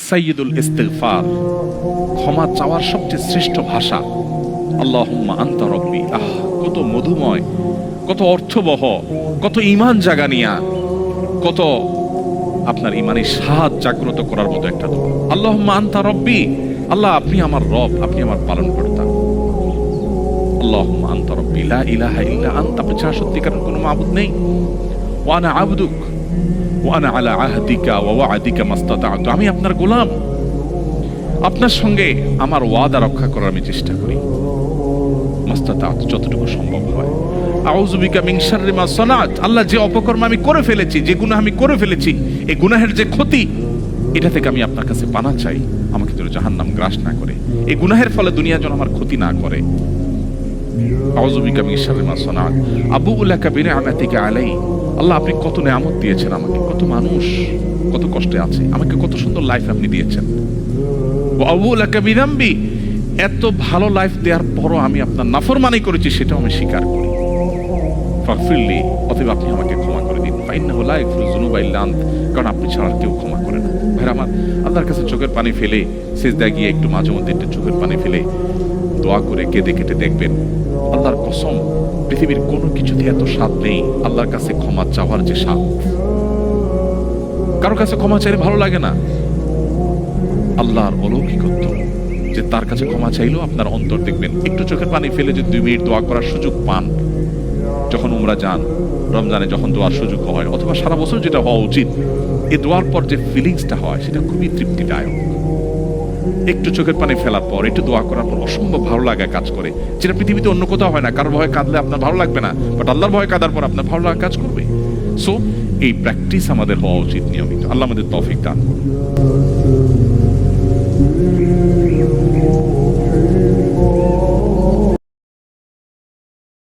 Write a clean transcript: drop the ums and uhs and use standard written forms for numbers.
সাইয়্যিদুল ইস্তিগফার, ক্ষমা চাওয়ার সবচেয়ে শ্রেষ্ঠ ভাষা আল্লাহুম্মা আনতা রব্বি। কত মধুময়, কত অর্থবহ, কত ঈমান জাগানিয়া, কত আপনার ঈমানের স্বাদ জাগ্রত করার মতো একটা দোয়া। আল্লাহুম্মা আনতা রব্বি, আল্লাহ আপনি আমার রব, আপনি আমার পালনকর্তা। আল্লাহুম্মা আনতা রব্বি লা ইলাহা ইল্লা আনতা, আপনি ছাড়া সত্যিকারের কোনো মাবুদ নেই। ওয়া আনা আবদুক ওয়া আনা আলা আহদিকা ওয়া ওয়া'দিকা মাস্তাতা'তু, আমি আপনার গোলাম, আপনার সঙ্গে আমার ওয়াদা রক্ষা করার আমি চেষ্টা করি মাস্তাতা'তু, যতটুকু সম্ভব হয়। আউযু বিকা মিন শাররি মা সানাত, আল্লাহ যে অপকর্ম আমি করে ফেলেছি, যে গুনাহ আমি করে ফেলেছি, এই গুনাহের যে ক্ষতি, এটা থেকে আমি আপনার কাছে পানাহ চাই, আমাকে যেন জাহান্নাম গ্রাস না করে, এই গুনাহের ফলে দুনিয়া যেন আমার ক্ষতি না করে। আউযু বিকা মিন শাররি মা সানাত আবুউ লাকা বিনি'মাতিকা আলাই, আল্লাহ আপনি কত নেয়ামত দিয়েছেন আমাকে, কত মানুষ কত কষ্টে আছে, আমাকে কত সুন্দর লাইফ আপনি দিয়েছেন। ওয়া আবুউ লাকা বিযামবি, এত ভালো লাইফ দেওয়ার পরও আমি আপনার নাফরমানি করেছি, সেটাও আমি স্বীকার করি। ফাগফিরলি, অতএব আপনি আমাকে ক্ষমা করে দিন। ফাইন্নাহু লা ইয়াগফিরু যুনুবা ইল্লা আনত, কারণ আপনি ছাড়া কেউ ক্ষমা করে না। ভাইরা আমার, আল্লাহর কাছে চোখের পানি ফেলে সিজদায় গিয়ে একটু মাঝে মধ্যে একটু চোখের পানি ফেলে দোয়া করে কেঁদে কেটে দেখবেন, আল্লাহর কসম পৃথিবীর কোনো কিছুতে এত স্বাদ নেই আল্লাহর কাছে ক্ষমা চাওয়ার যে স্বাদ। কারো কাছে ক্ষমা চাইলে ভালো লাগে না, আল্লাহর অলৌকিকত্ব যে তার কাছে ক্ষমা চাইলেও আপনার অন্তর দেখবেন একটু চোখের পানি ফেলে যদি 2 মিনিট দোয়া করার সুযোগ পান, যখন উমরা যান, রমজানে যখন দোয়ার সুযোগ হয়, অথবা সারা বছর যেটা হওয়া উচিত, এই দোয়ার পর যে ফিলিংসটা হয় সেটা খুবই তৃপ্তিদায়ক। একটু চোখের পানি ফেলার পর, একটু দোয়া করার পর অসম্ভব ভালো লাগা কাজ করে, যেটা পৃথিবীতে অন্য কোথাও হয় না। কারোর ভয়ে কাঁদলে আপনার ভালো লাগবে না, বাট আল্লাহর ভয়ে কাঁদার পর আপনার ভালো লাগা কাজ করবে। সো এই প্র্যাকটিস আমাদের হওয়া উচিত নিয়মিত। আল্লাহ আমাদের তৌফিক দান করুন।